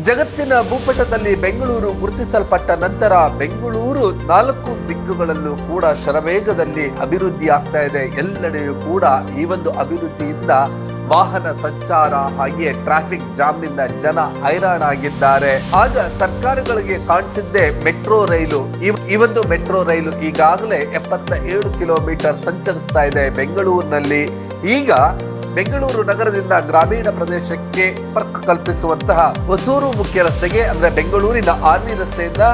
ಜಗತ್ತಿನ ಭೂಪಟದಲ್ಲಿ ಬೆಂಗಳೂರು ಗುರುತಿಸಲ್ಪಟ್ಟ ನಂತರ ಬೆಂಗಳೂರು 4 ದಿಕ್ಕುಗಳಲ್ಲೂ ಕೂಡ ಶರವೇಗದಲ್ಲಿ ಅಭಿವೃದ್ಧಿ ಆಗ್ತಾ ಇದೆ. ಎಲ್ಲೆಡೆಯೂ ಕೂಡ ಈ ಒಂದು ಅಭಿವೃದ್ಧಿಯಿಂದ ವಾಹನ ಸಂಚಾರ ಹಾಗೆಯೇ ಟ್ರಾಫಿಕ್ ಜಾಮ್ನಿಂದ ಜನ ಹೈರಾಣಾಗಿದ್ದಾರೆ. ಆಗ ಸರ್ಕಾರಗಳಿಗೆ ಕಾಣಿಸಿದ್ದೇ ಮೆಟ್ರೋ ರೈಲು. ಈ ಒಂದು ಮೆಟ್ರೋ ರೈಲು ಈಗಾಗಲೇ 77 ಕಿಲೋಮೀಟರ್ ಸಂಚರಿಸ್ತಾ ಇದೆ ಬೆಂಗಳೂರಿನಲ್ಲಿ. ಈಗ ಬೆಂಗಳೂರು ನಗರದಿಂದ ಗ್ರಾಮೀಣ ಪ್ರದೇಶಕ್ಕೆ ಸಂಪರ್ಕ ಕಲ್ಪಿಸುವಂತಹ ಹೊಸೂರು ಮುಖ್ಯ ರಸ್ತೆಗೆ ಅಂದ್ರೆ ಬೆಂಗಳೂರಿನ ಆರ್ವಿ ರಸ್ತೆಯಿಂದ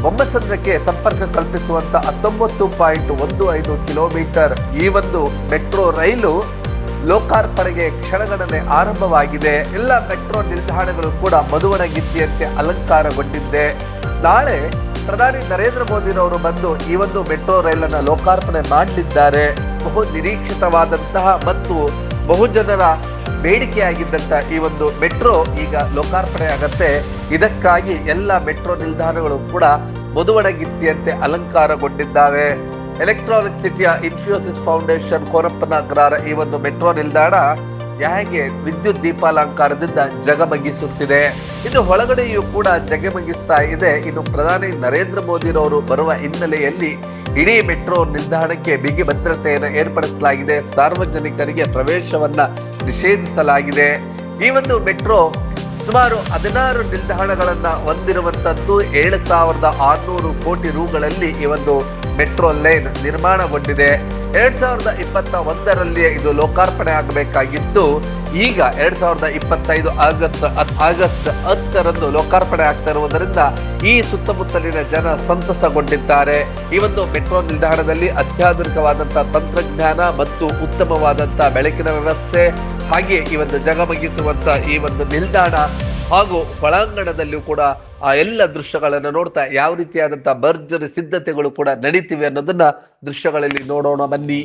ಬೊಮ್ಮಸಂದ್ರಕ್ಕೆ ಸಂಪರ್ಕ ಕಲ್ಪಿಸುವಂತ 19.15 ಕಿಲೋಮೀಟರ್ ಈ ಒಂದು ಮೆಟ್ರೋ ರೈಲು ಲೋಕಾರ್ಪಣೆಗೆ ಕ್ಷಣಗಣನೆ ಆರಂಭವಾಗಿದೆ. ಎಲ್ಲ ಮೆಟ್ರೋ ನಿಲ್ದಾಣಗಳು ಕೂಡ ಮಧುವಣಗಿತ್ತಿಯಂತೆ ಅಲಂಕಾರಗೊಂಡಿದೆ. ನಾಳೆ ಪ್ರಧಾನಿ ನರೇಂದ್ರ ಮೋದಿರವರು ಬಂದು ಈ ಒಂದು ಮೆಟ್ರೋ ರೈಲನ್ನು ಲೋಕಾರ್ಪಣೆ ಮಾಡಲಿದ್ದಾರೆ. ಬಹು ನಿರೀಕ್ಷಿತವಾದಂತಹ ಮತ್ತು ಬಹುಜನರ ಬೇಡಿಕೆಯಾಗಿದ್ದಂತ ಈ ಒಂದು ಮೆಟ್ರೋ ಈಗ ಲೋಕಾರ್ಪಣೆ ಆಗತ್ತೆ. ಇದಕ್ಕಾಗಿ ಎಲ್ಲ ಮೆಟ್ರೋ ನಿಲ್ದಾಣಗಳು ಕೂಡ ಮಧುವಣಗಿತ್ತಿಯಂತೆ ಅಲಂಕಾರಗೊಂಡಿದ್ದಾವೆ. ಎಲೆಕ್ಟ್ರಾನಿಕ್ ಸಿಟಿಯ ಇನ್ಫೋಸಿಸ್ ಫೌಂಡೇಶನ್ ಕೋರಪ್ಪನಗರ ಈ ಒಂದು ಮೆಟ್ರೋ ನಿಲ್ದಾಣ ಹೇಗೆ ವಿದ್ಯುತ್ ದೀಪಾಲಂಕಾರದಿಂದ ಜಗಮಗಿಸುತ್ತಿದೆ. ಇನ್ನು ಒಳಗಡೆಯೂ ಕೂಡ ಜಗಮಗಿಸ್ತಾ ಇದೆ. ಇನ್ನು ಪ್ರಧಾನಿ ನರೇಂದ್ರ ಮೋದಿರವರು ಬರುವ ಹಿನ್ನೆಲೆಯಲ್ಲಿ ಇಡೀ ಮೆಟ್ರೋ ನಿಲ್ದಾಣಕ್ಕೆ ಬಿಗಿ ಭದ್ರತೆಯನ್ನು ಏರ್ಪಡಿಸಲಾಗಿದೆ. ಸಾರ್ವಜನಿಕರಿಗೆ ಪ್ರವೇಶವನ್ನ ನಿಷೇಧಿಸಲಾಗಿದೆ. ಈ ಒಂದು ಮೆಟ್ರೋ ಸುಮಾರು 16 ನಿಲ್ದಾಣಗಳನ್ನ ಹೊಂದಿರುವಂತದ್ದು. 7,600 ಕೋಟಿ ರೂಗಳಲ್ಲಿ ಈ ಒಂದು ಮೆಟ್ರೋ ಲೈನ್ ನಿರ್ಮಾಣಗೊಂಡಿದೆ. 2021ರಲ್ಲಿ ಇದು ಲೋಕಾರ್ಪಣೆ ಆಗಬೇಕಾಗಿತ್ತು. ಈಗ 2025 ಆಗಸ್ಟ್ 10ರಂದು ಲೋಕಾರ್ಪಣೆ ಆಗ್ತಾ ಇರುವುದರಿಂದ ಈ ಸುತ್ತಮುತ್ತಲಿನ ಜನ ಸಂತಸಗೊಂಡಿದ್ದಾರೆ. ಈ ಒಂದು ಮೆಟ್ರೋ ನಿಲ್ದಾಣದಲ್ಲಿ ಅತ್ಯಾಧುನಿಕವಾದಂತಹ ತಂತ್ರಜ್ಞಾನ ಮತ್ತು ಉತ್ತಮವಾದಂತಹ ಬೆಳಕಿನ ವ್ಯವಸ್ಥೆ ಹಾಗೆ ಈ ಒಂದು ಜಗಮಗಿಸುವಂತ ಈ ಒಂದು ನಿಲ್ದಾಣ ಹಾಗೂ ಒಳಾಂಗಣದಲ್ಲೂ ಕೂಡ ಆ ಎಲ್ಲ ದೃಶ್ಯಗಳನ್ನು ನೋಡ್ತಾ ಯಾವ ರೀತಿಯಾದಂತಹ ಭರ್ಜರಿ ಸಿದ್ಧತೆಗಳು ಕೂಡ ನಡೀತಿವೆ ಅನ್ನೋದನ್ನ ದೃಶ್ಯಗಳಲ್ಲಿ ನೋಡೋಣ ಬನ್ನಿ.